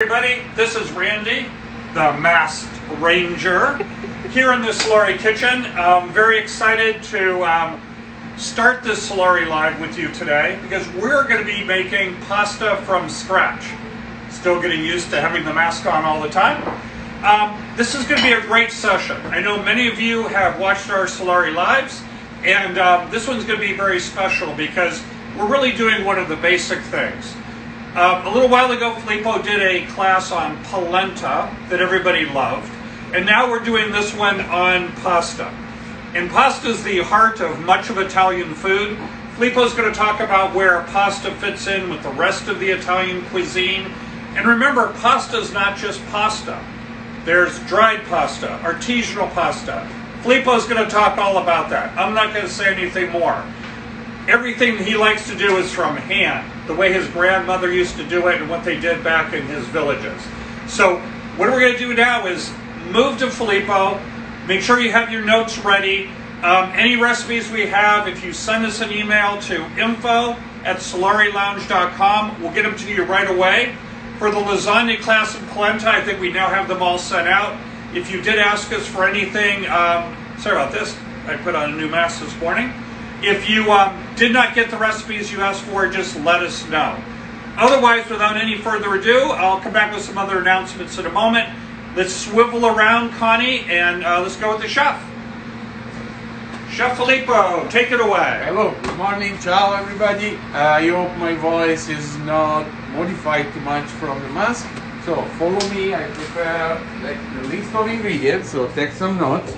Everybody, this is Randy, the Masked Ranger, here in the Solare kitchen. I'm very excited to start this Solare Live with you today because we're going to be making pasta from scratch. Still getting used to having the mask on all the time. This is going to be a great session. I know many of you have watched our Solare Lives, and this one's going to be very special because we're really doing one of the basic things. A little while ago, Filippo did a class on polenta that everybody loved, and now we're doing this one on pasta. And pasta is the heart of much of Italian food. Filippo's going to talk about where pasta fits in with the rest of the Italian cuisine. And remember, pasta is not just pasta. There's dried pasta, artisanal pasta. Filippo's going to talk all about that. I'm not going to say anything more. Everything he likes to do is from hand, the way his grandmother used to do it and what they did back in his villages. So what we're going to do now is move to Filippo, make sure you have your notes ready. Any recipes we have, if you send us an email to info@solarelounge.com, we'll get them to you right away. For the lasagna class and polenta, I think we now have them all sent out. If you did ask us for anything, sorry about this, I put on a new mask this morning. If you did not get the recipes you asked for, just let us know. Otherwise, without any further ado, I'll come back with some other announcements in a moment. Let's swivel around, Connie, and let's go with the chef. Chef Filippo, take it away. Hello, good morning, ciao everybody. I hope my voice is not modified too much from the mask. So follow me, I prepare the list of ingredients, so take some notes.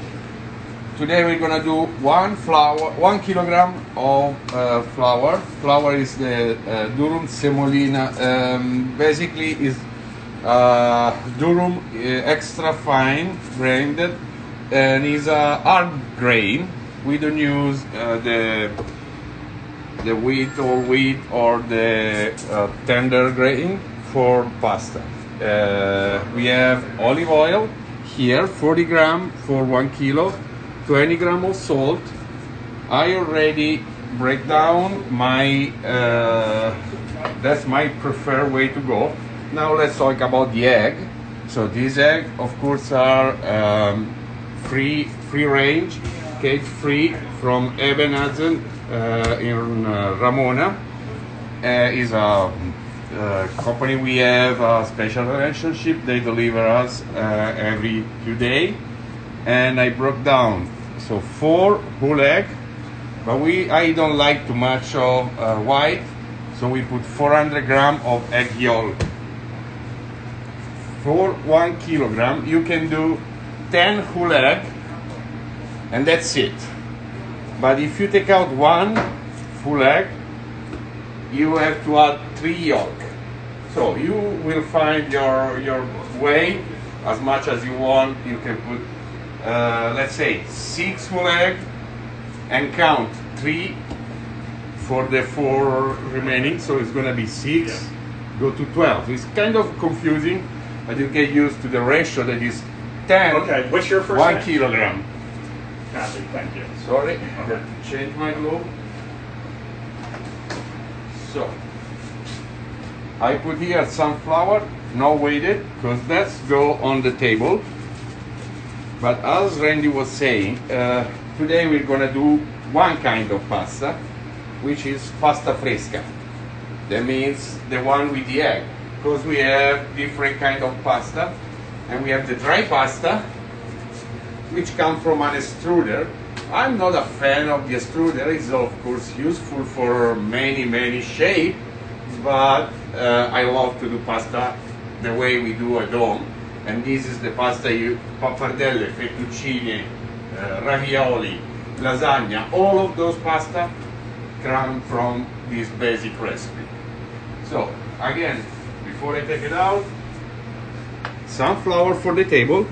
Today we're gonna do 1 kilogram of flour. Flour is the durum semolina. Basically is durum extra fine grained, and is a hard grain. We don't use the wheat or the tender grain for pasta. We have olive oil here, 40 grams for 1 kilo. 20 grams of salt. I already break down my, that's my preferred way to go. Now let's talk about the egg. So these eggs, of course, are free range, cage free from Ebenezer in Ramona. Is a company we have a special relationship. They deliver us every 2 days. And I broke down, so 4 whole egg, but I don't like too much of white, so we put 400 grams of egg yolk. For 1 kilogram, you can do 10 whole egg, and that's it. But if you take out 1 full egg, you have to add 3 yolk. So you will find your way as much as you want. You can put let's say 6 whole egg and count 3 for the 4 remaining, so it's gonna be 6, go to 12. It's kind of confusing, but you get used to the ratio that is 10. Okay, what's your first 1 name? kilogram. Kathy, thank you. Sorry, I have to change my glove. So I put here some flour, not weighted, because that's go on the table. But as Randy was saying, today we're gonna do one kind of pasta, which is pasta fresca. That means the one with the egg, because we have different kind of pasta, and we have the dry pasta, which comes from an extruder. I'm not a fan of the extruder. It's of course useful for many shapes, but I love to do pasta the way we do at home. And this is the pasta, pappardelle, fettuccine, ravioli, lasagna, all of those pasta come from this basic recipe. So again, before I take it out, some flour for the table,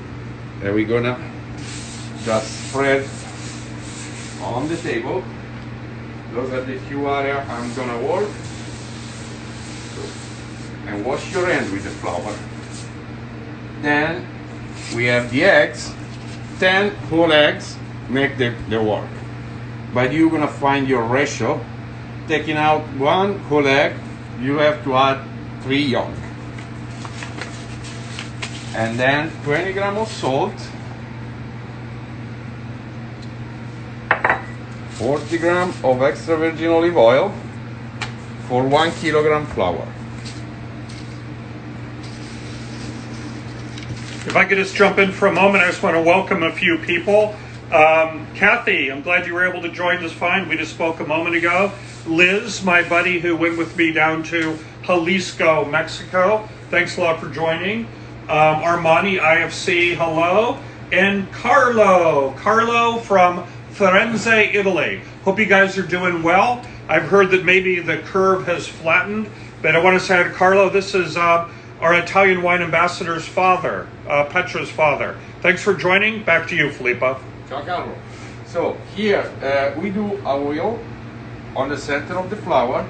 and we're gonna just spread on the table. Those are the few areas I'm gonna work. And wash your hands with the flour. Then we have the eggs, 10 whole eggs make the work. But you're gonna find your ratio. Taking out 1 whole egg, you have to add 3 yolk. And then 20 grams of salt, 40 grams of extra virgin olive oil for 1 kilogram flour. If I could just jump in for a moment, I just want to welcome a few people. Kathy, I'm glad you were able to join us fine. We just spoke a moment ago. Liz, my buddy who went with me down to Jalisco, Mexico. Thanks a lot for joining. Armani IFC, hello. And Carlo from Firenze, Italy. Hope you guys are doing well. I've heard that maybe the curve has flattened, but I want to say to Carlo, this is our Italian wine ambassador's father, Petra's father. Thanks for joining. Back to you, Filippo. Ciao, Carlo. So here we do a oil on the center of the flour.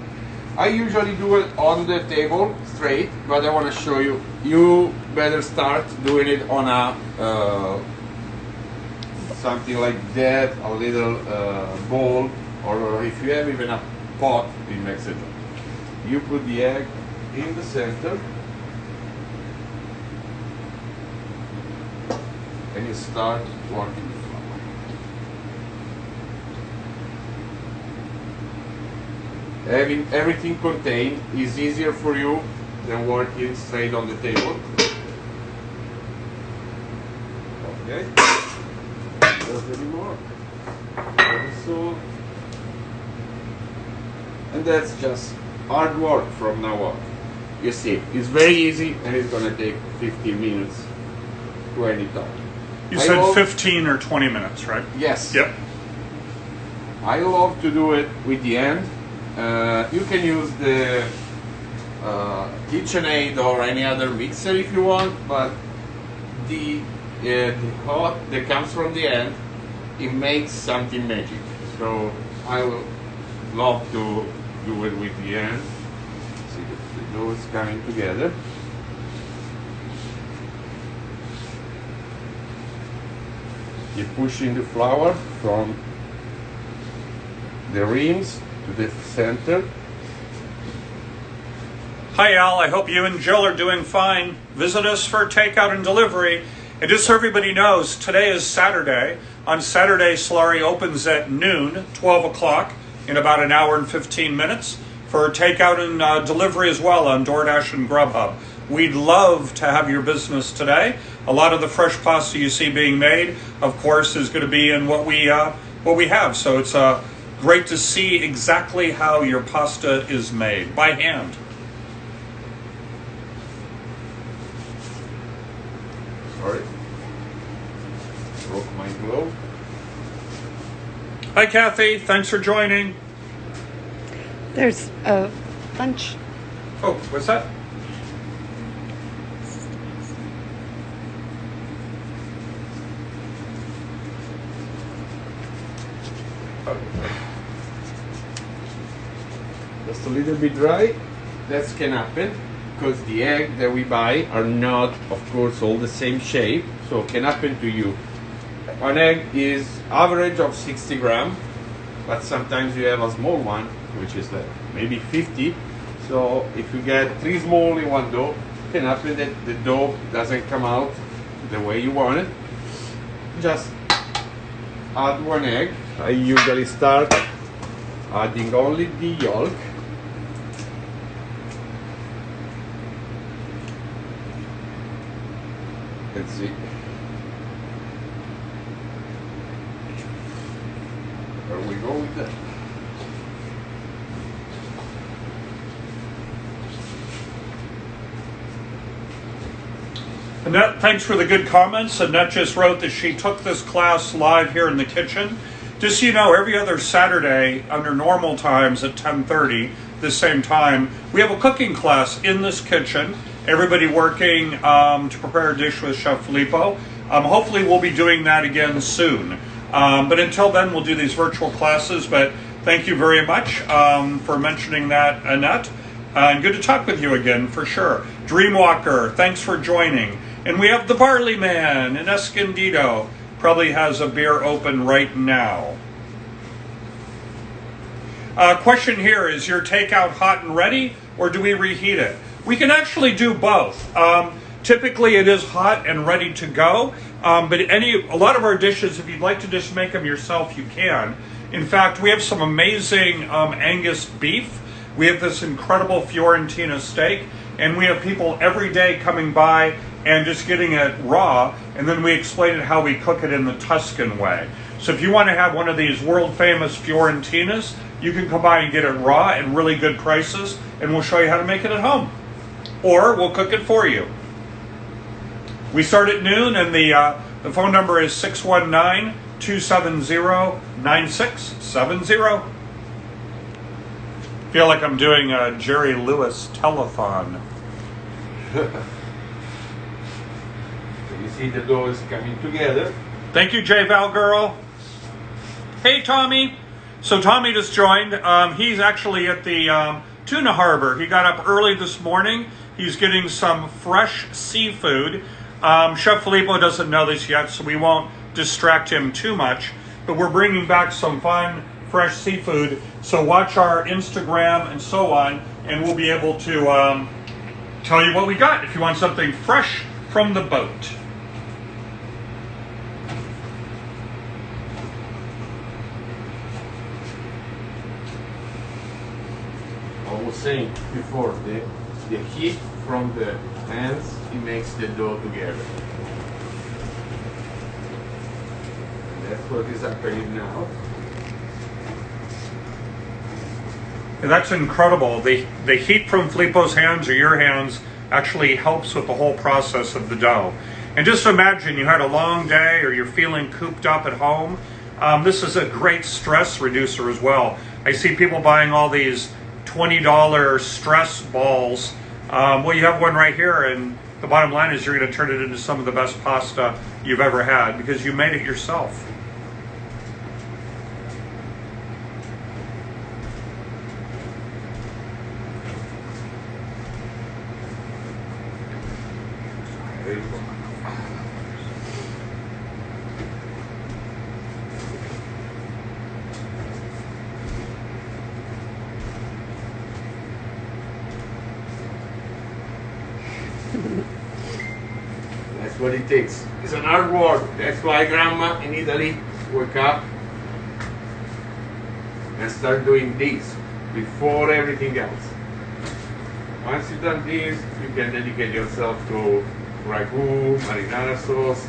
I usually do it on the table straight, but I want to show you. You better start doing it on a something like that, a little bowl, or if you have even a pot in Mexico. You put the egg in the center and you start working the flour. Having everything contained is easier for you than working straight on the table. Okay. Just anymore. So, and that's just hard work from now on. You see, it's very easy and it's gonna take 15 minutes to any time. You said 15 or 20 minutes, right? Yes. Yep. I love to do it with the hand. You can use the KitchenAid or any other mixer if you want, but the hot that comes from the end, it makes something magic. So I will love to do it with the end. See the dough is coming together. You're pushing the flour from the rims to the center. Hi Al, I hope you and Jill are doing fine. Visit us for takeout and delivery. And just so everybody knows, today is Saturday. On Saturday, Solare opens at noon, 12 o'clock, in about an hour and 15 minutes for takeout and delivery as well on DoorDash and Grubhub. We'd love to have your business today. A lot of the fresh pasta you see being made, of course, is going to be in what we have. So it's great to see exactly how your pasta is made by hand. Sorry, broke my glove. Hi Kathy, thanks for joining. There's a lunch. Oh, what's that? Just a little bit dry. That can happen because the egg that we buy are not, of course, all the same shape. So it can happen to you. An egg is average of 60 grams, but sometimes you have a small one, which is maybe 50. So if you get 3 small in one dough, it can happen that the dough doesn't come out the way you want it. Just add 1 egg. I usually start adding only the yolk. Let's see. Where we go with that? Annette, thanks for the good comments. Annette just wrote that she took this class live here in the kitchen. Just so you know, every other Saturday under normal times at 10:30, the same time, we have a cooking class in this kitchen. Everybody working to prepare a dish with Chef Filippo. Hopefully we'll be doing that again soon. But until then, we'll do these virtual classes. But thank you very much for mentioning that, Annette. And good to talk with you again, for sure. Dreamwalker, thanks for joining. And we have the Barley Man in Escondido. Probably has a beer open right now. Question here, is your takeout hot and ready, or do we reheat it? We can actually do both. Typically it is hot and ready to go, but a lot of our dishes, if you'd like to just make them yourself, you can. In fact, we have some amazing Angus beef. We have this incredible Fiorentina steak, and we have people every day coming by and just getting it raw, and then we explain it how we cook it in the Tuscan way. So if you want to have one of these world famous Fiorentinas, you can come by and get it raw and really good prices, and we'll show you how to make it at home. Or we'll cook it for you. We start at noon, and the phone number is 619-270-9670. Feel like I'm doing a Jerry Lewis telethon. You see the dough is coming together. Thank you, J Val girl. Hey, Tommy. So Tommy just joined. He's actually at the Tuna Harbor. He got up early this morning. He's getting some fresh seafood. Chef Filippo doesn't know this yet, so we won't distract him too much. But we're bringing back some fun, fresh seafood. So watch our Instagram and so on, and we'll be able to tell you what we got if you want something fresh from the boat. I was saying before, the heat from the hands, it makes the dough together. And that's what is happening now. And that's incredible. The heat from Filippo's hands or your hands actually helps with the whole process of the dough. And just imagine you had a long day or you're feeling cooped up at home. This is a great stress reducer as well. I see people buying all these $20 stress balls. Well, you have one right here, and the bottom line is you're going to turn it into some of the best pasta you've ever had because you made it yourself. That's what it takes. It's an hard work. That's why Grandma in Italy wake up and start doing this before everything else. Once you've done this, you can dedicate yourself to ragu, marinara sauce,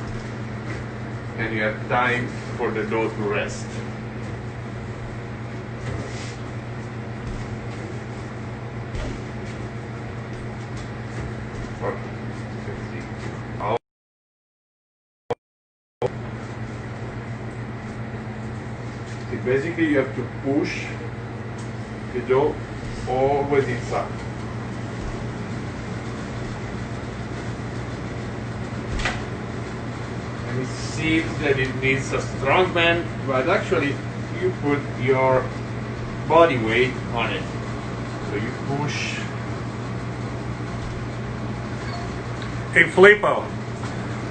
and you have time for the dough to rest. Basically, you have to push the dough always inside. And it seems that it needs a strong man, but actually you put your body weight on it. So you push. Hey, Filippo,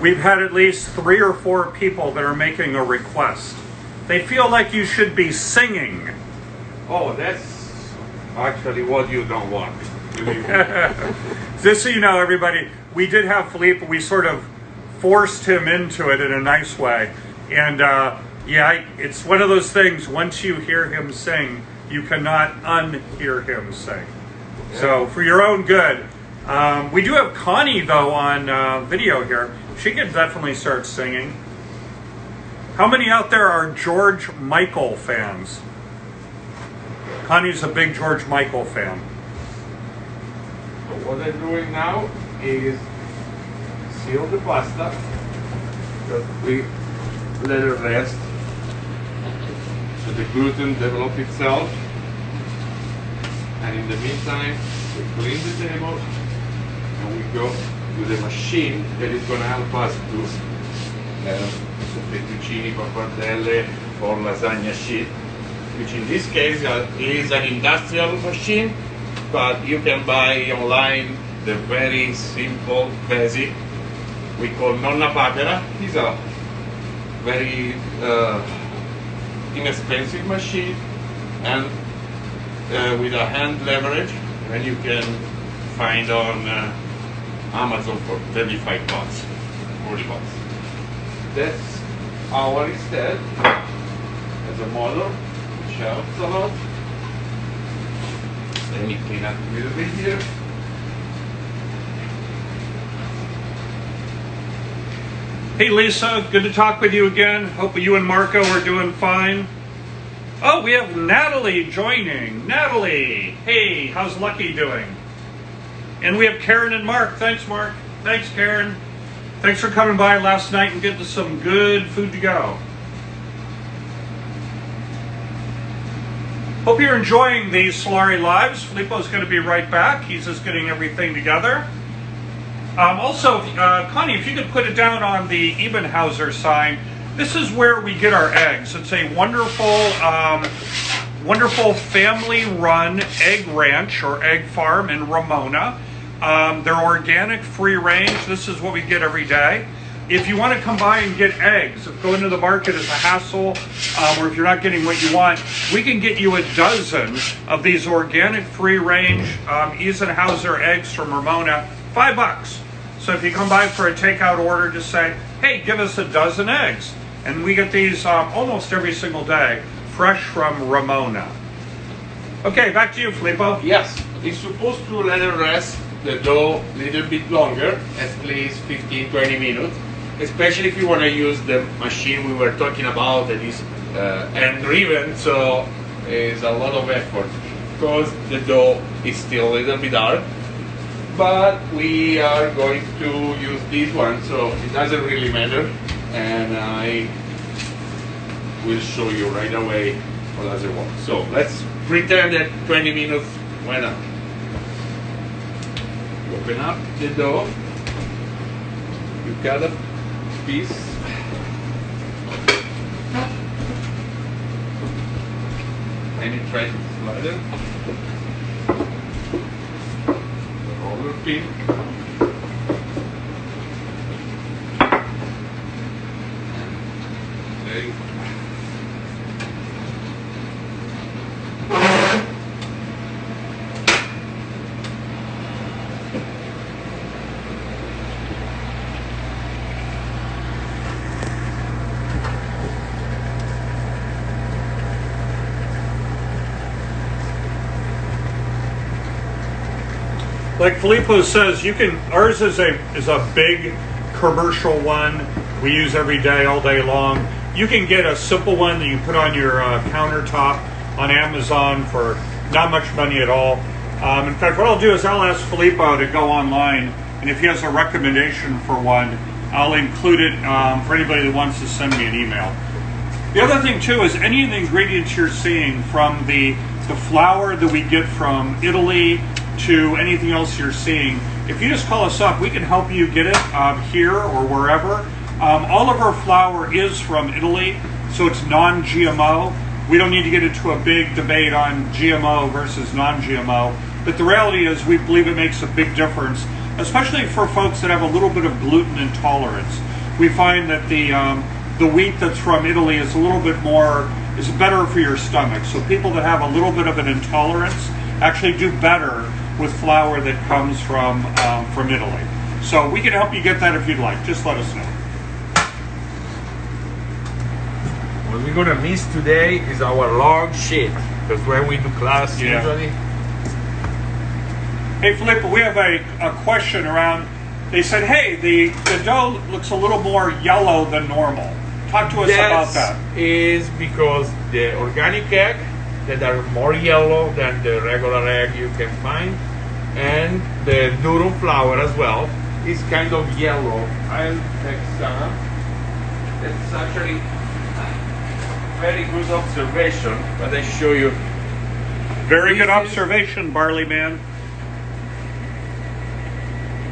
we've had at least 3 or 4 people that are making a request. They feel like you should be singing. Oh, that's actually what you don't want. Just so you know, everybody, we did have Filippo. We sort of forced him into it in a nice way. And yeah, it's one of those things, once you hear him sing, you cannot unhear him sing. Yeah. So for your own good. We do have Connie, though, on video here. She could definitely start singing. How many out there are George Michael fans? Connie's a big George Michael fan. So what I'm doing now is seal the pasta. We let it rest so the gluten develop itself. And in the meantime, we clean the table and we go to the machine that is going to help us to fettuccine, pappardelle, or lasagna sheet, which in this case is an industrial machine, but you can buy online the very simple, basic, we call nonna papera. It's a very inexpensive machine, and with a hand leverage, and you can find on Amazon for 35 bucks, 40 bucks. That's our instead as a model, which helps a lot. Let me clean up a little bit here. Hey Lisa, good to talk with you again. Hope you and Marco are doing fine. Oh, we have Natalie joining. Natalie, hey, how's Lucky doing? And we have Karen and Mark. Thanks, Mark. Thanks, Karen. Thanks for coming by last night and getting some good food to go. Hope you're enjoying these Solare Lives. Filippo's going to be right back. He's just getting everything together. Also, Connie, if you could put it down on the Ebenhauser sign, this is where we get our eggs. It's a wonderful, wonderful family-run egg ranch or egg farm in Ramona. They're organic, free range. This is what we get every day. If you want to come by and get eggs, if going to the market is a hassle, or if you're not getting what you want, we can get you a dozen of these organic, free range Ebenhauser eggs from Ramona, $5. So if you come by for a takeout order, just say, hey, give us a dozen eggs. And we get these almost every single day, fresh from Ramona. Okay, back to you, Filippo. Yes, it's supposed to let it rest the dough a little bit longer, at least 15-20 minutes, especially if you want to use the machine we were talking about that is hand-driven, so it's a lot of effort because the dough is still a little bit hard. But we are going to use this one, so it doesn't really matter, and I will show you right away what does it work. So let's pretend that 20 minutes went up. Open up the dough, you cut a piece, and you try to slide it. Roller pin. There you go. Like Filippo says, you can. Ours is a big commercial one we use every day, all day long. You can get a simple one that you put on your countertop on Amazon for not much money at all. In fact, what I'll do is I'll ask Filippo to go online, and if he has a recommendation for one, I'll include it for anybody that wants to send me an email. The other thing too is any of the ingredients you're seeing, from the flour that we get from Italy to anything else you're seeing, if you just call us up, we can help you get it here or wherever. All of our flour is from Italy, so it's non-GMO. We don't need to get into a big debate on GMO versus non-GMO, but the reality is we believe it makes a big difference, especially for folks that have a little bit of gluten intolerance. We find that the wheat that's from Italy is a little bit more, is better for your stomach. So people that have a little bit of an intolerance actually do better with flour that comes from Italy. So we can help you get that if you'd like. Just let us know. What we're gonna miss today is our log sheet. That's where we do class usually. Hey Filippo, we have a question around. They said, hey, the dough looks a little more yellow than normal. Talk to us about that. Is because the organic egg that are more yellow than the regular egg you can find, and the durum flour as well is kind of yellow. I'll take some. It's actually a very good observation, but I show you. Very good observation, Barley Man.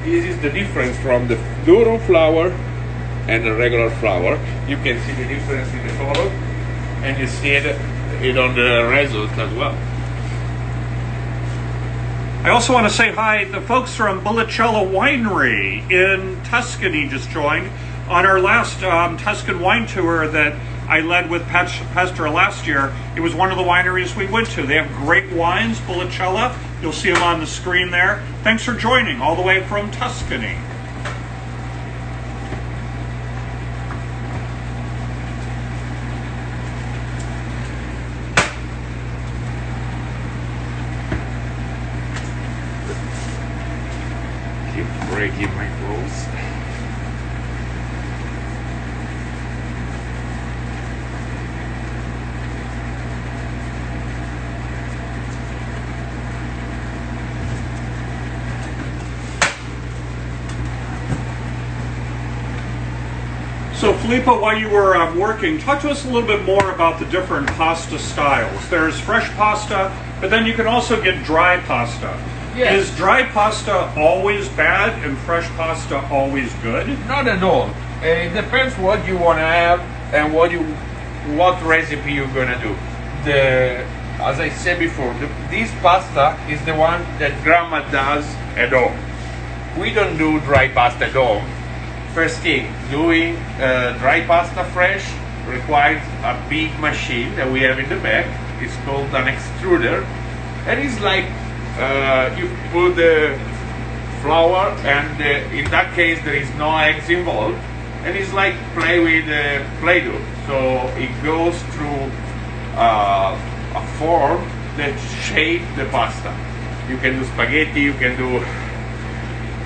This is the difference from the durum flour and the regular flour. You can see the difference in the color, and you see it on the result as well. I also want to say hi. The folks from Bollicella Winery in Tuscany just joined on our last Tuscan wine tour that I led with Pastor last year. It was one of the wineries we went to. They have great wines, Bollicella. You'll see them on the screen there. Thanks for joining all the way from Tuscany. Keep breaking my clothes. So Filippo, while you were working, talk to us a little bit more about the different pasta styles. There's fresh pasta, but then you can also get dry pasta. Yes. Is dry pasta always bad and fresh pasta always good? Not at all. It depends what you want to have and what recipe you're gonna do. As I said before, this pasta is the one that Grandma does at home. We don't do dry pasta at home. First thing, doing dry pasta fresh requires a big machine that we have in the back. It's called an extruder, and it's like you put the flour, and in that case there is no eggs involved, and it's like play with Play-Doh. So it goes through a form that shapes the pasta. You can do spaghetti, you can do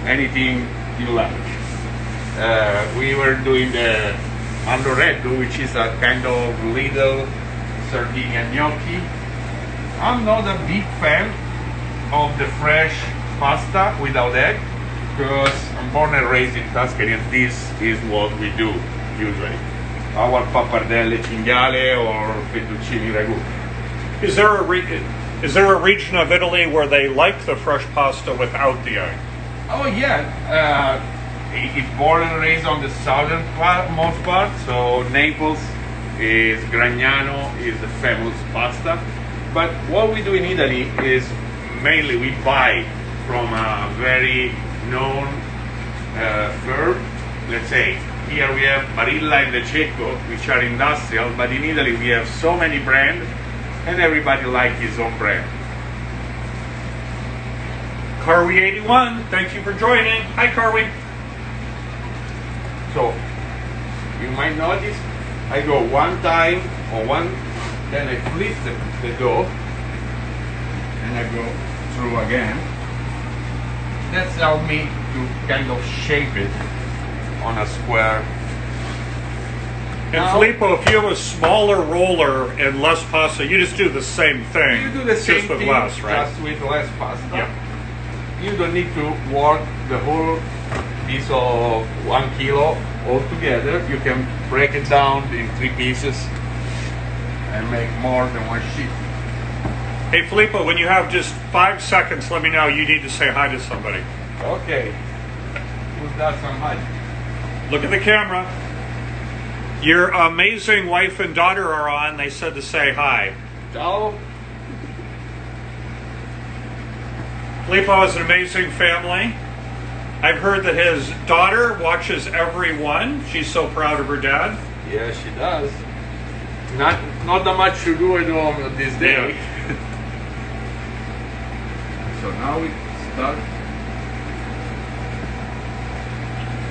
anything you like. We were doing the alloretto, which is a kind of little sardine gnocchi. I'm not a big fan of the fresh pasta without egg, because I'm born and raised in Tuscany, and this is what we do usually. Our pappardelle cinghiale or fettuccine ragu. Is there a region of Italy where they like the fresh pasta without the egg? Oh yeah, it's born and raised on the southern most part, so Naples is Gragnano is the famous pasta. But what we do in Italy is mainly we buy from a very known firm. Let's say here we have Barilla and the Cecco, which are industrial, but in Italy we have so many brands, and everybody likes his own brand. Carwi 81, thank you for joining. Hi Carwi. So you might notice I go one time or one, then I flip the dough, and I go through again. That's helped me to kind of shape it on a square. And Now, Filippo, if you have a smaller roller and less pasta, you just do the same thing. you do the same just with thing, less, right? just with less pasta. Yeah. You don't need to work the whole piece of 1 kilo all together. You can break it down in 3 pieces and make more than one sheet. Hey Filippo, when you have just 5 seconds, let me know you need to say hi to somebody. Okay. Who's that somebody? Look at the camera. Your amazing wife and daughter are on. They said to say hi. Ciao. Filippo has an amazing family. I've heard that his daughter watches every one. She's so proud of her dad. Yeah, she does. Not that much to do at home this day. So now we start.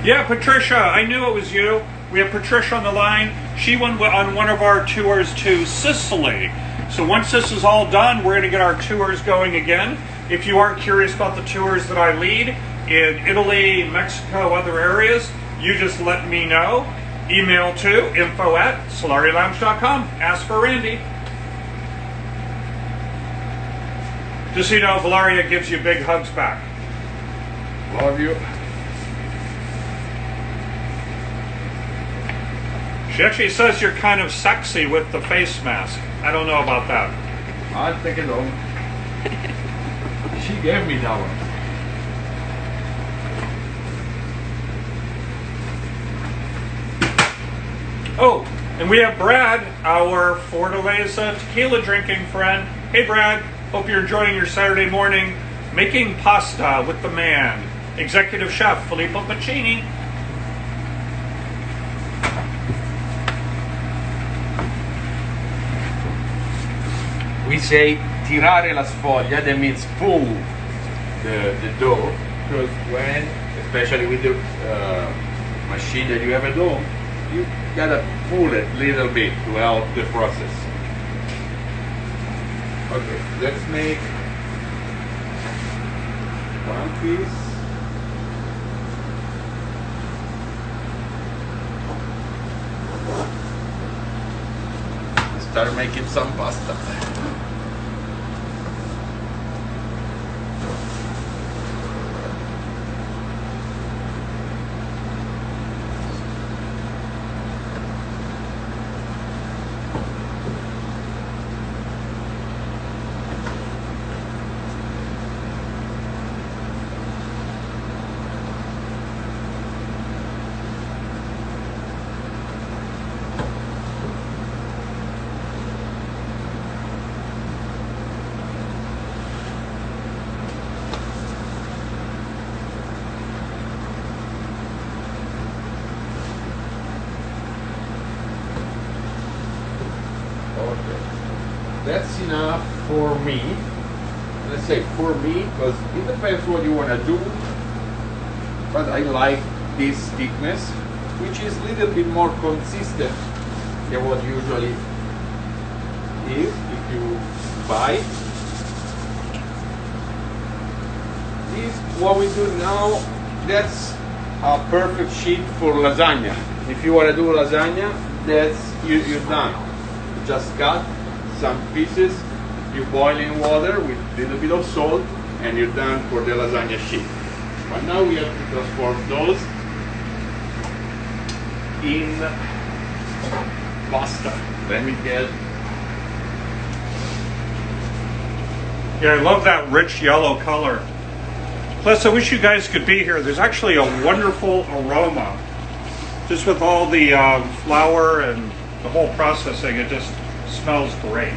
Yeah, Patricia, I knew it was you. We have Patricia on the line. She went on one of our tours to Sicily. So once this is all done, we're going to get our tours going again. If you are curious about the tours that I lead in Italy, Mexico, other areas, you just let me know. Email to info@solarielounge.com. Ask for Randy. Just so you know, Valeria gives you big hugs back. Love you. She actually says you're kind of sexy with the face mask. I don't know about that. I'll take it home. She gave me that one. Oh, and we have Brad, our Fortaleza tequila drinking friend. Hey Brad, hope you're enjoying your Saturday morning making pasta with the man, Executive Chef Filippo Piccini. We say tirare la sfoglia, that means pull the dough, because when, especially with the machine that you have at home, you gotta pull it a little bit to help the process. Okay, let's make one piece. Start making some pasta. That's enough for me. Let's say for me, because it depends what you want to do. But I like this thickness, which is a little bit more consistent than what usually is if you buy. This what we do now. That's a perfect sheet for lasagna. If you want to do lasagna, that's you're done. You just cut some pieces, you boil in water with a little bit of salt, and you're done for the lasagna sheet. But now we have to transform those in pasta. Let me get. Yeah, I love that rich yellow color. Plus, I wish you guys could be here. There's actually a wonderful aroma. Just with all the flour and the whole processing, it just smells great.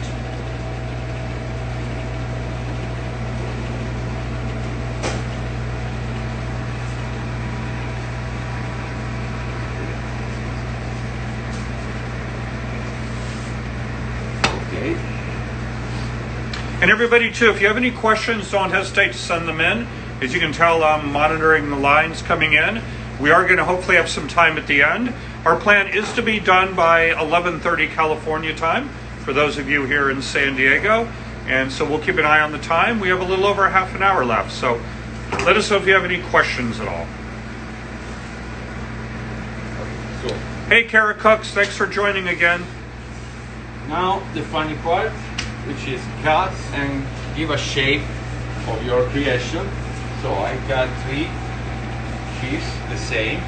Okay. And everybody too, if you have any questions, don't hesitate to send them in. As you can tell, I'm monitoring the lines coming in. We are going to hopefully have some time at the end. Our plan is to be done by 11:30 California time, for those of you here in San Diego. And so we'll keep an eye on the time. We have a little over half an hour left. So let us know if you have any questions at all. So Hey, Kara Cooks, thanks for joining again. now the funny part, which is cut and give a shape of your creation. So I cut 3 pieces the same.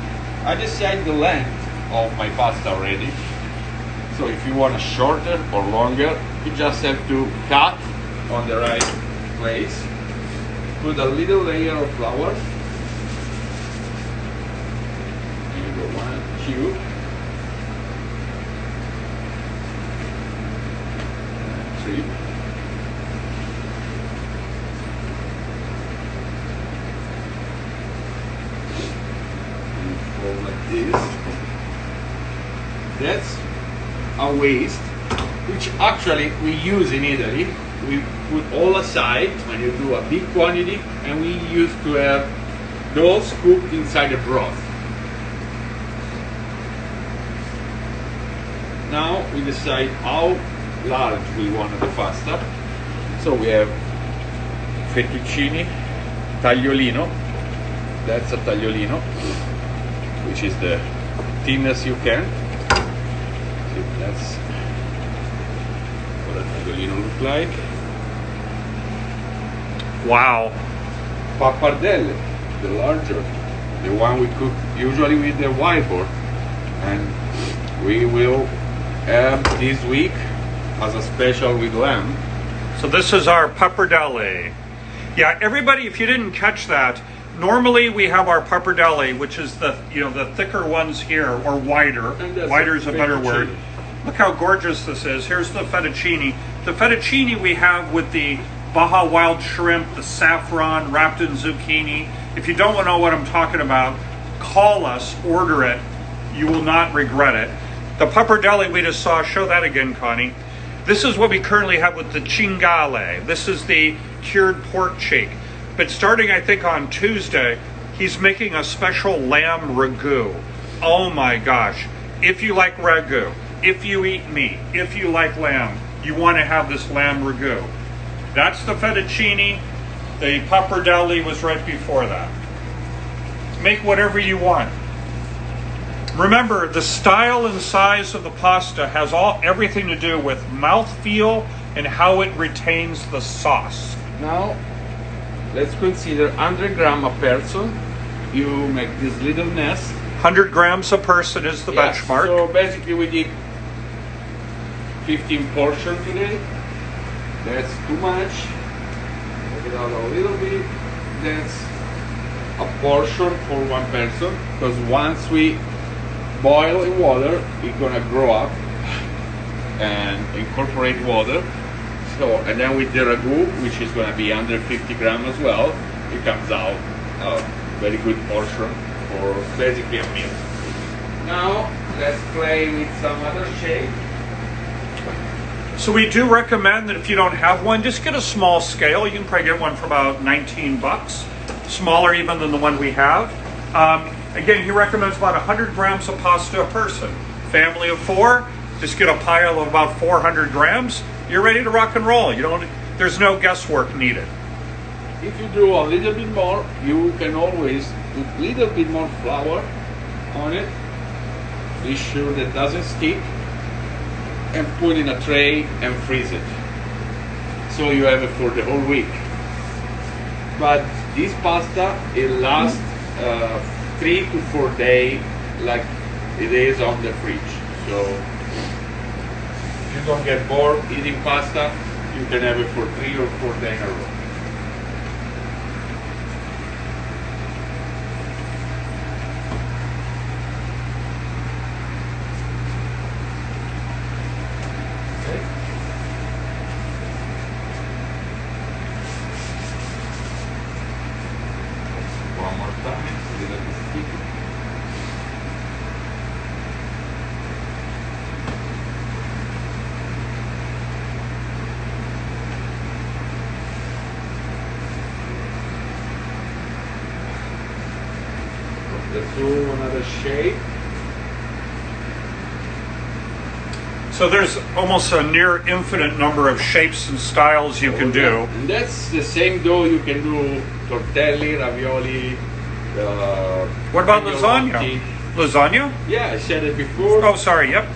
I decide the length of my pasta already. So if you want a shorter or longer, you just have to cut on the right place. Put a little layer of flour. And go 1, 2. And 3. And fold like this. That's a waste, which actually we use in Italy. We put all aside when you do a big quantity, and we used to have those cooked inside the broth. Now we decide how large we want the pasta. So we have fettuccine, tagliolino. That's a tagliolino, which is the thinnest you can. That's what a tagliolino looks like. Wow. Pappardelle, the larger, the one we cook usually with the whiteboard, and we will have this week as a special with lamb. So this is our pappardelle. Yeah, everybody, if you didn't catch that, normally we have our pappardelle, which is the the thicker ones here, or wider. Wider is a better word. Look how gorgeous this is. Here's the fettuccine. The fettuccine we have with the Baja wild shrimp, the saffron wrapped in zucchini. If you don't know what I'm talking about, call us, order it. You will not regret it. The pappardelle we just saw, show that again, Connie. This is what we currently have with the cingale. This is the cured pork cheek. But starting, I think, on Tuesday, he's making a special lamb ragu. Oh my gosh. If you like ragu, if you eat meat, if you like lamb, you want to have this lamb ragu. That's the fettuccine. The pappardelle was right before that. Make whatever you want. Remember, the style and size of the pasta has everything to do with mouthfeel and how it retains the sauce. Now, let's consider 100 grams a person. You make this little nest. 100 grams a person is the benchmark. So basically we did 15 portions today. That's too much. Take it out a little bit. That's a portion for one person. Because once we boil in water, it's gonna grow up and incorporate water. So, and then with the ragu, which is gonna be under 50 grams as well, it comes out a very good portion for basically a meal. Now, let's play with some other shape. So we do recommend that if you don't have one, just get a small scale. You can probably get one for about 19 bucks, smaller even than the one we have. Again, he recommends about 100 grams of pasta a person. Family of 4, just get a pile of about 400 grams. You're ready to rock and roll. There's no guesswork needed. If you do a little bit more, you can always put a little bit more flour on it. Be sure that it doesn't stick. And put in a tray and freeze it. So you have it for the whole week. But this pasta, it lasts 3 to 4 days like it is on the fridge. So if you don't get bored eating pasta, you can have it for 3 or 4 days in a row. One more time, a little bit sticky. Let's do another shape. So there's almost a near infinite number of shapes and styles you can do. And that's the same dough you can do tortelli, ravioli. What about lasagna? agnolotti. Lasagna? Yeah, I said it before. Oh, sorry. Yep.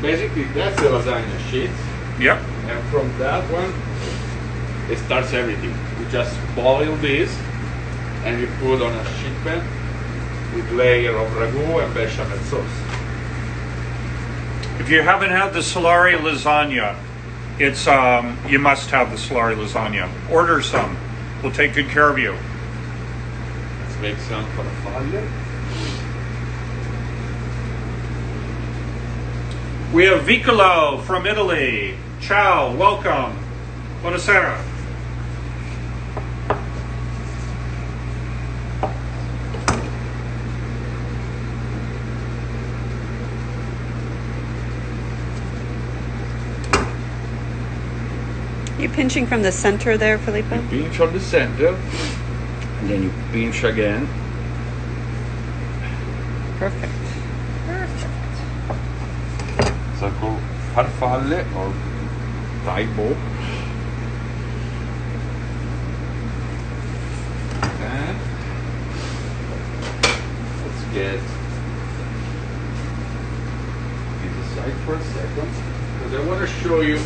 Basically, that's the lasagna sheet. Yep. And from that one, it starts everything. You just boil this and you put on a sheet pan with layer of ragu and bechamel sauce. If you haven't had the Solare lasagna, it's you must have the Solare lasagna. Order some. We'll take good care of you. Let's make some farfalle. We have Vicolo from Italy. Ciao, welcome. Buonasera. You pinching from the center there, Filippo? You pinch on the center, and then you pinch again. Perfect. Perfect. So called farfalle or taibo. And let's get this aside for a second, because I want to show you.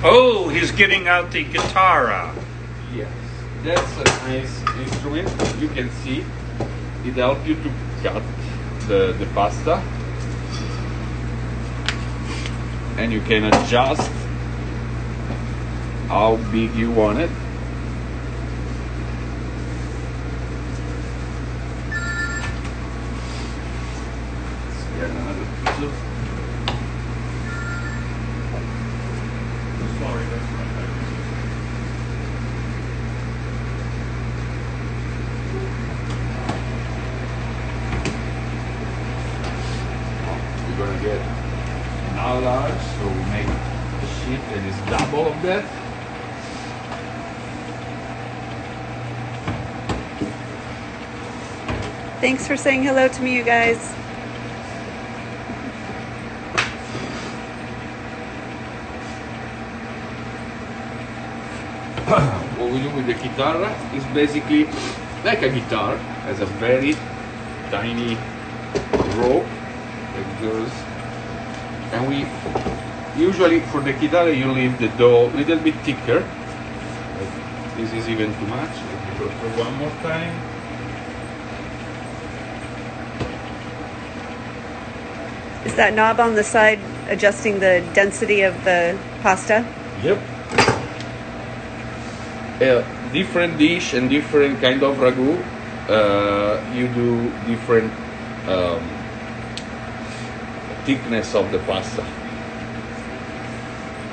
Oh, he's getting out the guitarra. Yes, that's a nice instrument. You can see it helps you to cut the pasta, and you can adjust how big you want it. Let's get another piece of. We're gonna get large, so we make a sheet that is double of that. Thanks for saying hello to me, you guys. What we do with the chitarra is basically like a guitar, has a very tiny rope that goes, and we usually for the chitarra you leave the dough a little bit thicker. This is even too much. Let me go through one more time. Is that knob on the side adjusting the density of the pasta? Yep. Different dish and different kind of ragu, you do different thickness of the pasta.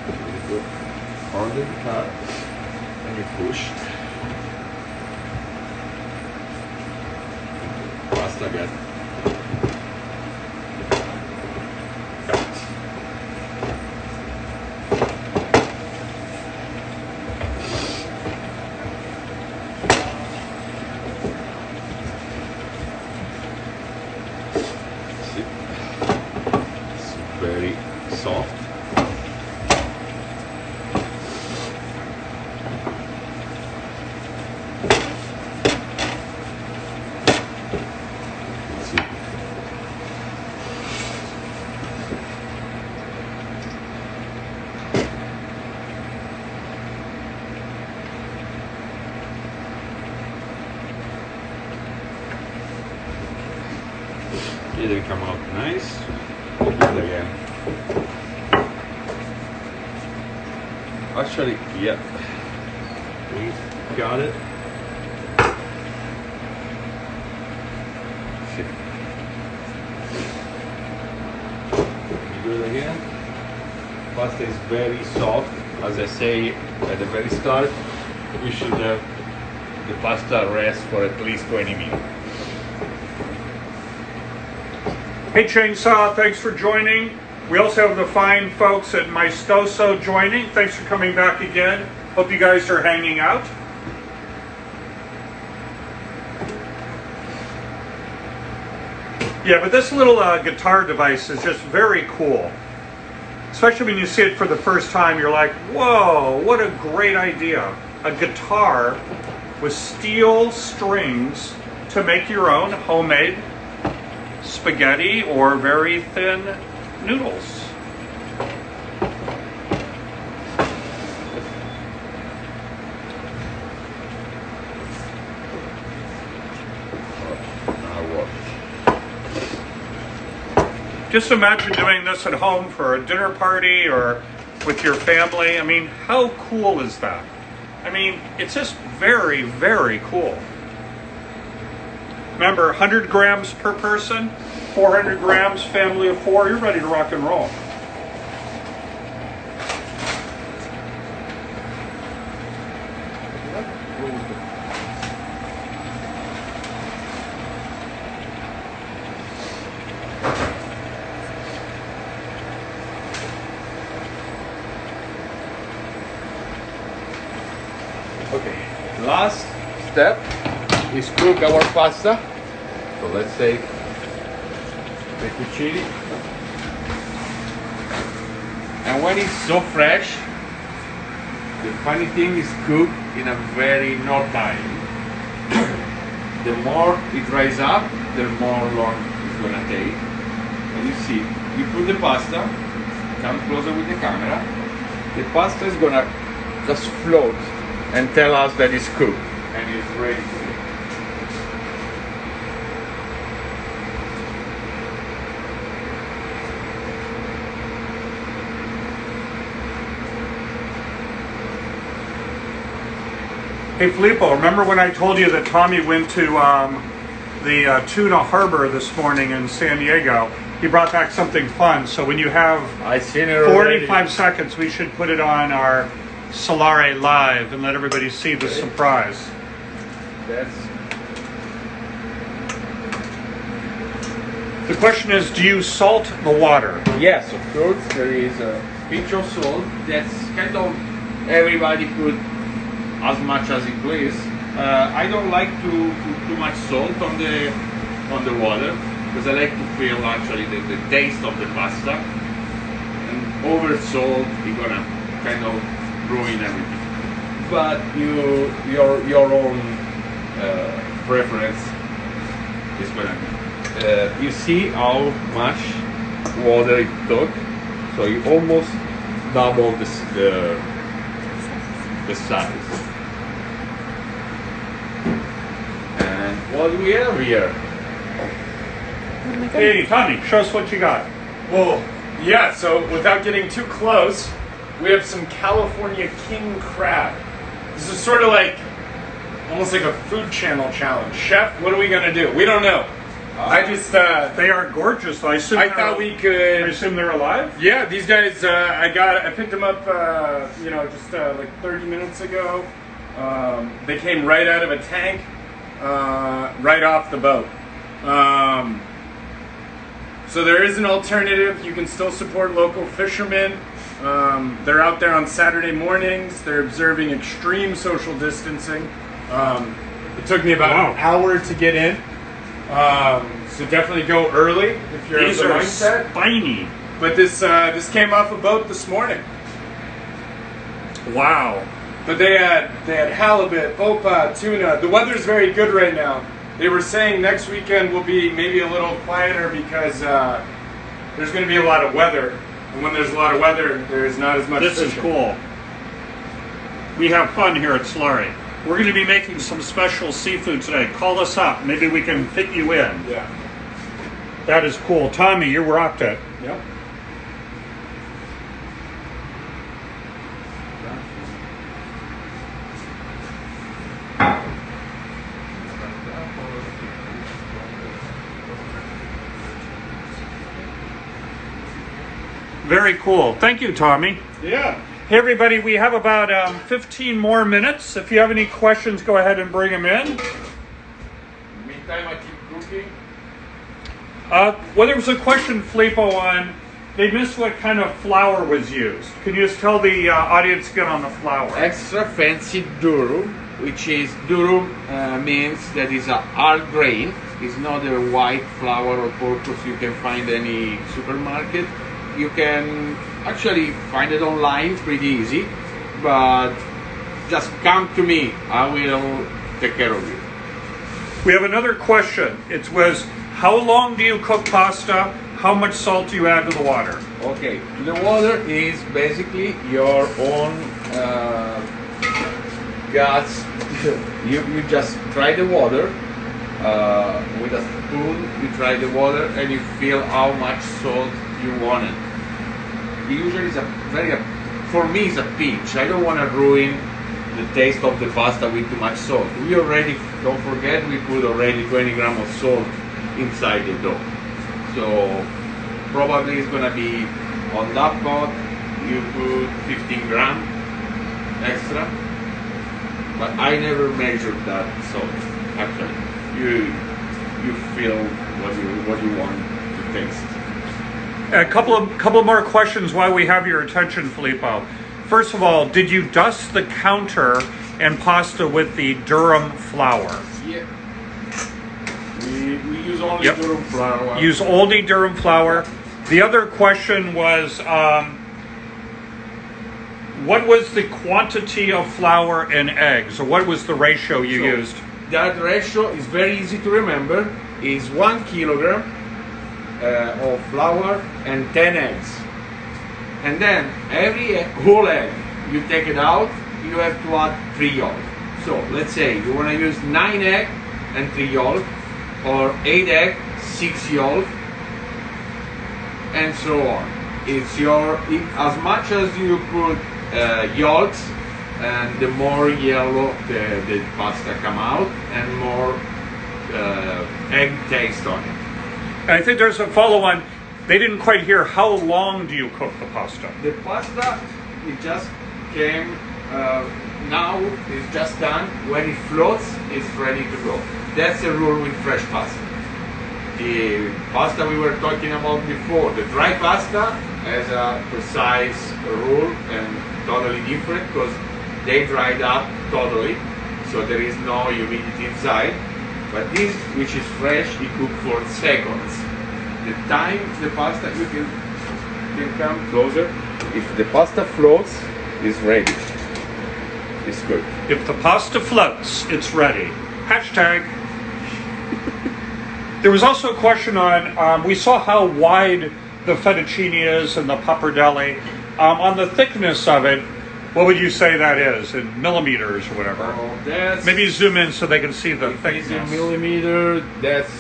You put on the guitar and you push. Pasta get cut. Very soft. See. It will come out nice. Do it again. Actually, yeah, we got it. See. We do it again. Pasta is very soft. As I say at the very start, we should have the pasta rest for at least 20 minutes. Hey Chainsaw, thanks for joining. We also have the fine folks at Maestoso joining. Thanks for coming back again. Hope you guys are hanging out. Yeah, but this little guitar device is just very cool. Especially when you see it for the first time, you're like, whoa, what a great idea. A guitar with steel strings to make your own homemade spaghetti or very thin noodles. Just imagine doing this at home for a dinner party or with your family. I mean, how cool is that? I mean, it's just very, very cool. Remember, 100 grams per person, 400 grams, family of 4, you're ready to rock and roll. Okay, last step is cook our pasta. So let's say fettuccine. And when it's so fresh, the funny thing is cooked in a very no time. The more it dries up, the more long it's gonna take. And you see, you put the pasta, come closer with the camera, the pasta is gonna just float and tell us that it's cooked and it's ready to eat. Hey Filippo, remember when I told you that Tommy went to the Tuna Harbor this morning in San Diego? He brought back something fun. So when you have I seen it 45 seconds, we should put it on our Solare live and let everybody see the surprise. That's The question is, do you salt the water? Yes, of course, there is a pinch of salt. That's kind of everybody put as much as it please. I don't like to put too much salt on the water because I like to feel actually the taste of the pasta. And over salt, you're gonna kind of ruin everything. But your own preference is gonna be. You see how much water it took, so you almost double the size. And what do we have here? Oh my goodness. Hey, Tommy, show us what you got. Well, yeah, so without getting too close, we have some California king crab. This is sort of like, almost like a food channel challenge. Chef, what are we gonna do? We don't know. I just, They are gorgeous. I assume I thought we could. I assume they're alive. Yeah, these guys, I picked them up, just like 30 minutes ago. They came right out of a tank, right off the boat. So there is an alternative. You can still support local fishermen. They're out there on Saturday mornings. They're observing extreme social distancing. It took me about an hour to get in. So definitely go early if you're These of the are mindset. spiny. But this came off a boat this morning. Wow. But they had halibut, opa, tuna. The weather's very good right now. They were saying next weekend will be maybe a little quieter because there's going to be a lot of weather. And when there's a lot of weather, there's not as much This is fishing. cool. We have fun here at Solare. We're going to be making some special seafood today. Call us up. Maybe we can fit you in. Yeah. That is cool. Tommy, you rocked it. Yep. Very cool. Thank you, Tommy. Yeah. Hey, everybody, we have about 15 more minutes. If you have any questions, go ahead and bring them in. Meantime, I keep cooking. Well, there was a question, Filippo, on they missed what kind of flour was used. Can you just tell the audience again on the flour? Extra fancy durum, which is durum means that is a hard grain. It's not a white flour or purpose you can find any supermarket. You can actually find it online pretty easy, but just come to me. I will take care of you. We have another question. It was, how long do you cook pasta? How much salt do you add to the water? Okay, the water is basically your own guts. You just try the water with a spoon. You try the water and you feel how much salt you want it. Usually it's for me it's a pinch. I don't want to ruin the taste of the pasta with too much salt. We already, don't forget, we put already 20 grams of salt inside the dough. So probably it's gonna be on that pot you put 15 grams extra. But I never measured that salt. Actually, you feel what you want to taste. A couple more questions while we have your attention, Filippo. First of all, did you dust the counter and pasta with the durum flour? Yeah. We use only Yep. durum flour. Use only durum flour. The other question was, what was the quantity of flour and eggs, or what was the ratio you used? That ratio is very easy to remember. Is 1 kilogram of flour and 10 eggs. And then every whole egg, you take it out, you have to add 3 yolk. So let's say you want to use 9 egg and 3 yolk, or 8 egg, 6 yolk, and so on. It's as much as you put yolks, and the more yellow the pasta come out, and more egg taste on it. I think there's a follow-on. They didn't quite hear, how long do you cook the pasta? The pasta, it just came, now it's just done. When it floats, it's ready to go. That's the rule with fresh pasta. the pasta we were talking about before. The dry pasta has a precise rule and totally different because they dried up totally, so there is no humidity inside. But this, which is fresh, it cooks for seconds. The time the pasta, you can come closer. If the pasta floats, it's ready. It's good. If the pasta floats, it's ready. Hashtag. There was also a question on, we saw how wide the fettuccine is and the pappardelle. On the thickness of it, what would you say that is in millimeters or whatever? That's, maybe zoom in so they can see the if thickness. it's in millimeter, that's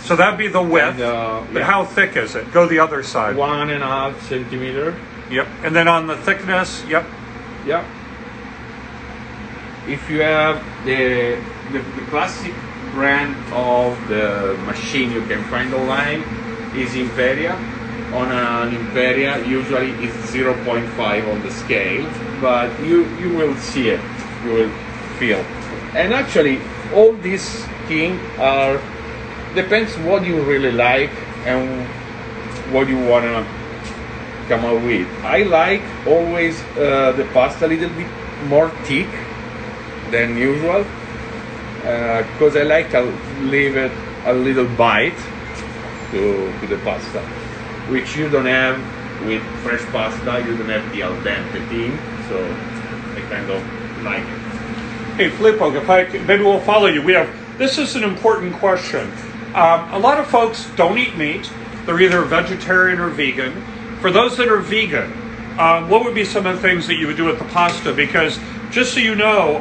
So that'd be the width, and, but yeah. how thick is it? Go the other side. 1.5 centimeter. Yep. And then on the thickness, yep. Yeah. If you have the classic brand of the machine you can find online is Imperia. On an Imperia, usually it's 0.5 on the scale, but you will see it, you will feel. And actually, all these things are depends what you really like and what you wanna come up with. I like always the pasta a little bit more thick than usual because I like to leave it a little bite to the pasta, which you don't have with fresh pasta. You don't have the al dente thing, so I kind of like it. Hey Filippo, if I could, maybe we'll follow you. This is an important question. A lot of folks don't eat meat. They're either vegetarian or vegan. For those that are vegan, what would be some of the things that you would do with the pasta? Because just so you know,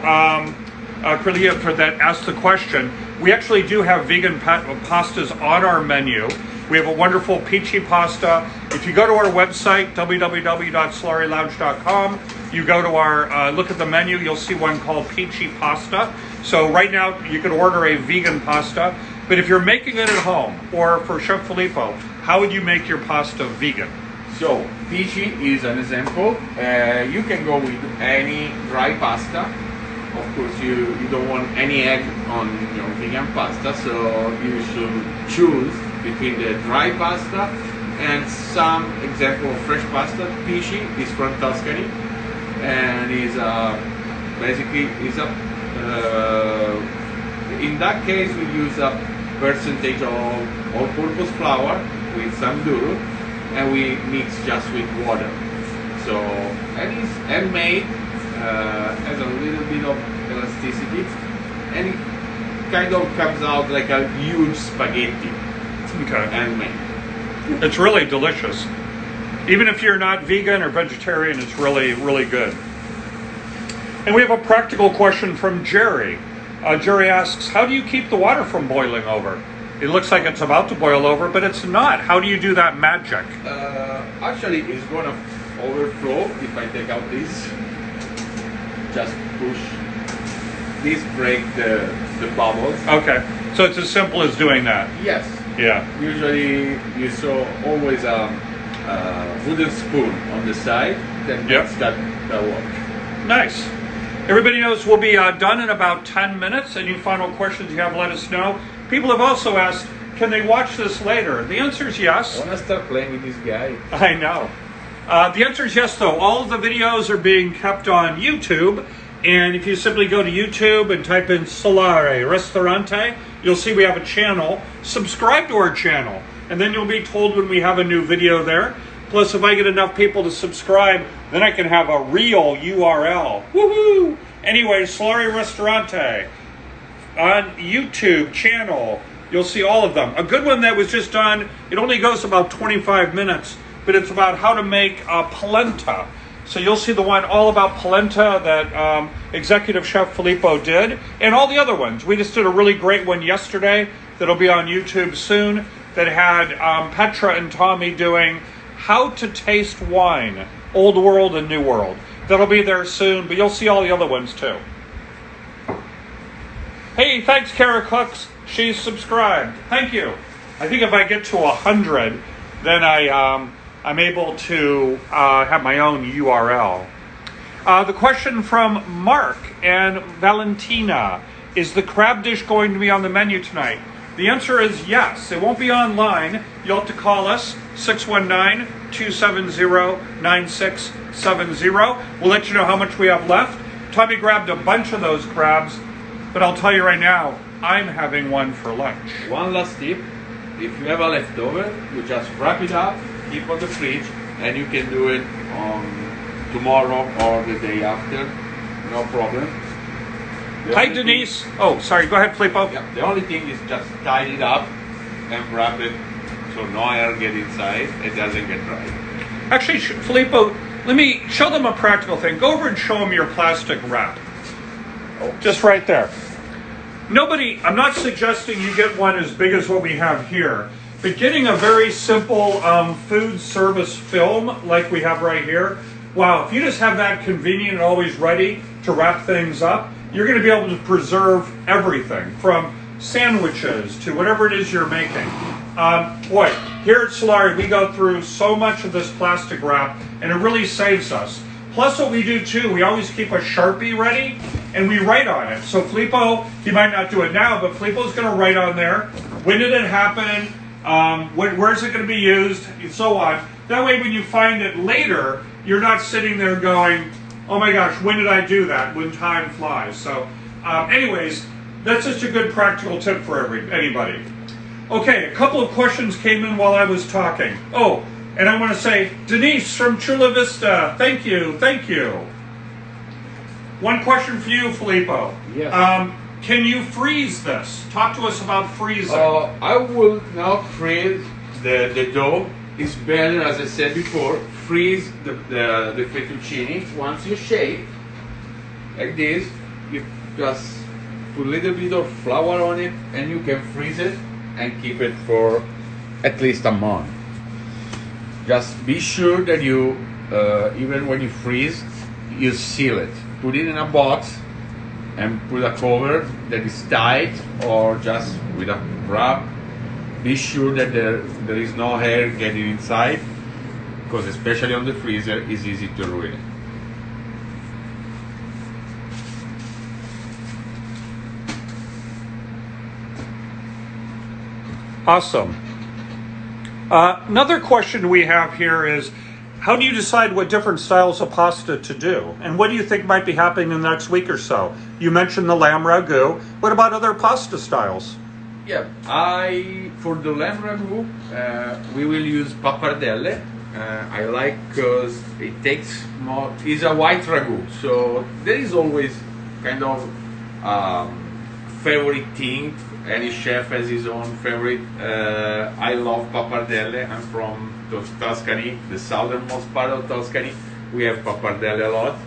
Cornelia, for that asked the question, we actually do have vegan pastas on our menu. We have a wonderful peachy pasta. If you go to our website, www.solarielounge.com, you go to our, look at the menu, you'll see one called peachy pasta. So right now you can order a vegan pasta, but if you're making it at home, or for Chef Filippo, how would you make your pasta vegan? So peachy is an example. You can go with any dry pasta. Of course, you don't want any egg on your vegan pasta, so you should choose between the dry pasta and some example of fresh pasta. Peachy is from Tuscany and is basically in that case we use a percentage of all-purpose flour with some duro and we mix just with water. So and it's handmade, has a little bit of elasticity and it kind of comes out like a huge spaghetti. Okay. Handmade. It's really delicious. Even if you're not vegan or vegetarian, it's really, really good. And we have a practical question from Jerry. Jerry asks, how do you keep the water from boiling over? It looks like it's about to boil over, but it's not. How do you do that magic? Actually, it's gonna overflow if I take out this. Just push. This break the bubbles. Okay, so it's as simple as doing that. Yes. Yeah. Usually you saw always a wooden spoon on the side. Then Yep. that work. Nice. Everybody knows we'll be done in about 10 minutes. Any final questions you have, let us know. People have also asked, can they watch this later? The answer is yes. I wanna start playing with this guy. I know. The answer is yes, though. All of the videos are being kept on YouTube. And if you simply go to YouTube and type in Solare Ristorante, you'll see we have a channel. Subscribe to our channel, and then you'll be told when we have a new video there. Plus, if I get enough people to subscribe, then I can have a real URL. Woohoo! Anyway, Solare Ristorante on YouTube channel. You'll see all of them. A good one that was just done, it only goes about 25 minutes, but it's about how to make polenta. So you'll see the one all about polenta that Executive Chef Filippo did, and all the other ones. We just did a really great one yesterday that'll be on YouTube soon that had Petra and Tommy doing how to taste wine, Old World and New World. That'll be there soon, but you'll see all the other ones too. Hey, thanks Kara Cooks. She's subscribed. Thank you. I think if I get to 100, then I'm able to have my own URL. The question from Mark and Valentina, is the crab dish going to be on the menu tonight? The answer is yes. It won't be online. You'll have to call us, 619-270-9670. We'll let you know how much we have left. Tommy grabbed a bunch of those crabs, but I'll tell you right now, I'm having one for lunch. One last tip, if you have a leftover, you just wrap it up, keep on the fridge, and you can do it on tomorrow or the day after, no problem. Hi, Denise. Oh, sorry. Go ahead, Filippo. Yeah, the only thing is just tie it up and wrap it so no air get inside, it doesn't get dry. Actually, Filippo, let me show them a practical thing. Go over and show them your plastic wrap. Oh. Just right there. I'm not suggesting you get one as big as what we have here, but getting a very simple food service film like we have right here, wow, if you just have that convenient and always ready to wrap things up, you're going to be able to preserve everything from sandwiches to whatever it is you're making. Boy, here at Solare, we go through so much of this plastic wrap, and it really saves us. Plus what we do too, we always keep a Sharpie ready, and we write on it. So Filippo, he might not do it now, but Filippo's going to write on there, when did it happen, where's it going to be used, and so on. That way when you find it later, you're not sitting there going, oh my gosh, when did I do that? When time flies. So anyways, that's just a good practical tip for anybody. Okay, a couple of questions came in while I was talking. Oh, and I want to say, Denise from Chula Vista, thank you. One question for you, Filippo. Yes. Can you freeze this? Talk to us about freezing. I will now freeze the dough. It's better, as I said before, freeze the fettuccine. Once you shape, like this, you just put a little bit of flour on it and you can freeze it and keep it for at least a month. Just be sure that you, even when you freeze, you seal it. Put it in a box and put a cover that is tight or just with a wrap. Be sure that there is no air getting inside, because especially on the freezer, it's easy to ruin it. Awesome. Another question we have here is, how do you decide what different styles of pasta to do? And what do you think might be happening in the next week or so? You mentioned the lamb ragu. What about other pasta styles? Yeah, for the lamb ragu, we will use pappardelle. I like because it takes more. It's a white ragu, so there is always kind of favorite thing. Any chef has his own favorite. I love pappardelle. I'm from Tuscany, the southernmost part of Tuscany. We have pappardelle a lot,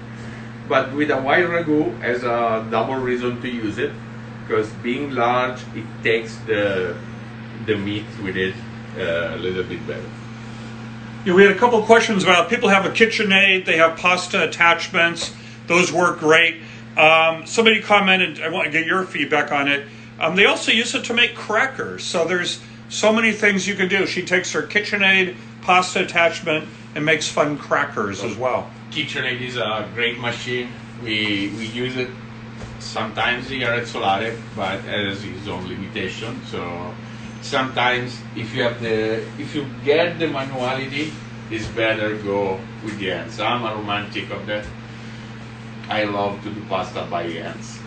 but with a white ragu as a double reason to use it, because being large, it takes the meat with it a little bit better. Yeah, we had a couple of questions about people have a KitchenAid, they have pasta attachments, those work great. Somebody commented, I want to get your feedback on it. They also use it to make crackers, so there's so many things you can do. She takes her KitchenAid pasta attachment and makes fun crackers as well. KitchenAid is a great machine. We use it sometimes here at Solare, but it has its own limitation. So sometimes if you get the manuality, it's better go with the hands. I'm a romantic of that. I love to do pasta by hands.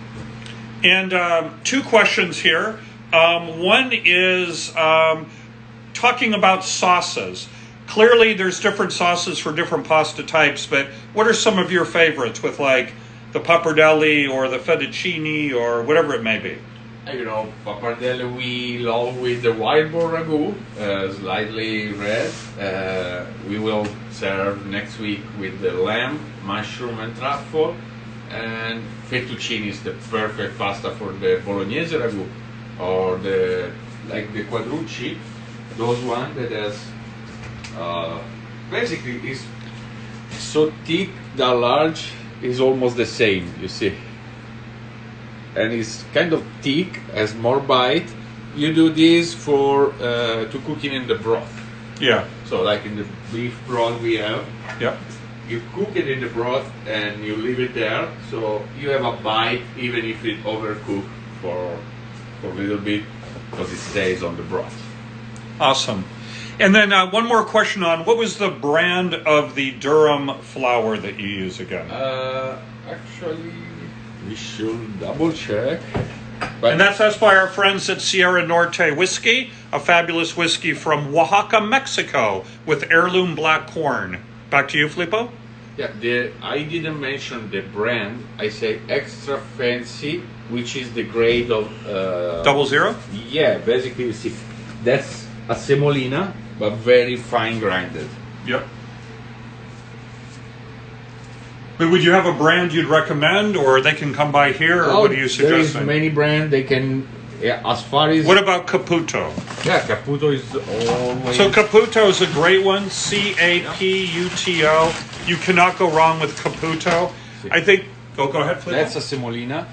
And two questions here. One is talking about sauces. Clearly there's different sauces for different pasta types, but what are some of your favorites with like the pappardelle or the fettuccine or whatever it may be? Pappardelle we love with the wild boar ragu, slightly red. We will serve next week with the lamb, mushroom and truffle. And fettuccine is the perfect pasta for the bolognese ragu, or the quadrucci. Those one that has basically is so thick that large is almost the same, you see. And it's kind of thick, has more bite. You do this for to cooking in the broth. Yeah. So like in the beef broth we have. Yep. You cook it in the broth and you leave it there, so you have a bite even if it overcooked for a little bit. because it stays on the broth. Awesome. And then one more question on what was the brand of the Durham flour that you use again? Actually, we should double check. But And that's by our friends at Sierra Norte Whiskey, a fabulous whiskey from Oaxaca, Mexico, with heirloom black corn. Back to you, Filippo. yeah, I didn't mention the brand. I say extra fancy, which is the grade of 00? Yeah, basically, you see, that's a semolina, but very fine grinded. Yep. But would you have a brand you'd recommend, or they can come by here, or what do you There is suggest? many brands they can. Yeah, as far as What about Caputo? yeah, Caputo is always. So Caputo is a great one, Caputo. You cannot go wrong with Caputo. I think, go ahead, Filippo. That's a semolina,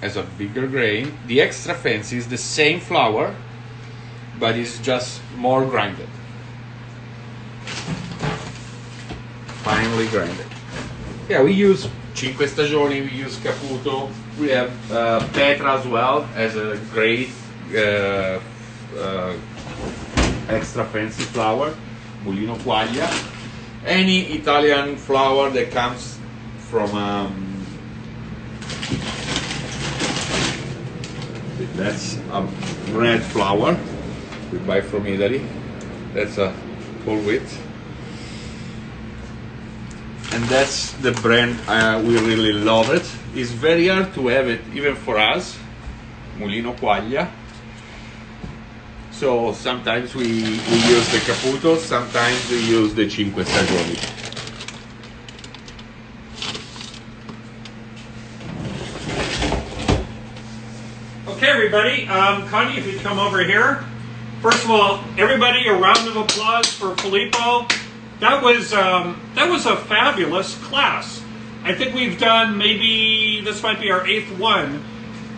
has a bigger grain. The extra fancy is the same flour, but it's just more grinded, finely grinded. Yeah, we use Cinque Stagioni, we use Caputo, we have Petra as well as a great extra fancy flour, Mulino Quaglia. Any Italian flour that comes from that's a red flour we buy from Italy. That's a whole wheat. And that's the brand we really love it. It's very hard to have it even for us, Mulino Quaglia. So sometimes we use the Caputo, sometimes we use the Cinque Stagioni. Okay, everybody. Connie, if you'd come over here. First of all, everybody, a round of applause for Filippo. That was a fabulous class. I think we've done this might be our 8th one.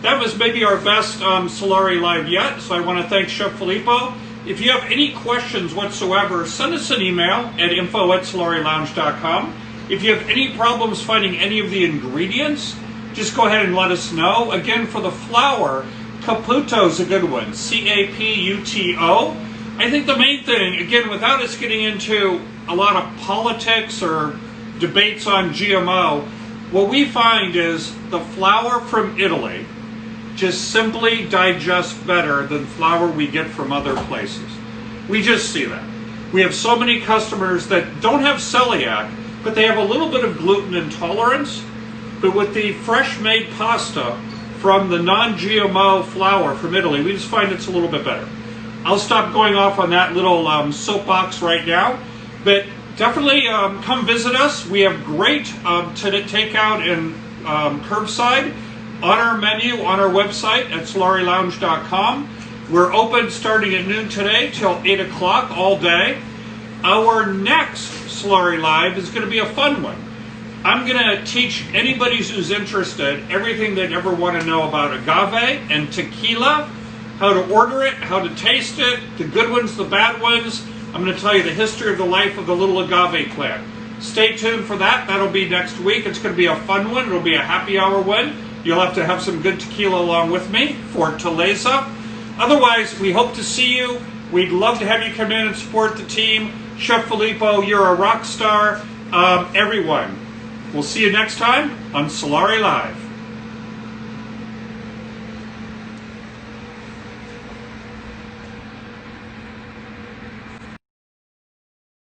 That was maybe our best Solare Live yet, so I want to thank Chef Filippo. If you have any questions whatsoever, send us an email at info@solarielounge.com. If you have any problems finding any of the ingredients, just go ahead and let us know. Again, for the flour, Caputo is a good one, Caputo. I think the main thing, again, without us getting into a lot of politics or debates on GMO, what we find is the flour from Italy just simply digests better than flour we get from other places. We just see that. We have so many customers that don't have celiac, but they have a little bit of gluten intolerance. But with the fresh made pasta from the non-GMO flour from Italy, we just find it's a little bit better. I'll stop going off on that little soapbox right now, but definitely come visit us. We have great takeout and curbside on our menu on our website at solarielounge.com. We're open starting at noon today till 8 o'clock all day. Our next Solare Live is going to be a fun one. I'm going to teach anybody who's interested everything they'd ever want to know about agave and tequila, how to order it, how to taste it, the good ones, the bad ones. I'm going to tell you the history of the life of the little agave plant. Stay tuned for that. That'll be next week. It's going to be a fun one. It'll be a happy hour one. You'll have to have some good tequila along with me for Teleza. Otherwise, we hope to see you. We'd love to have you come in and support the team. Chef Filippo, you're a rock star. Everyone, we'll see you next time on Solare Live.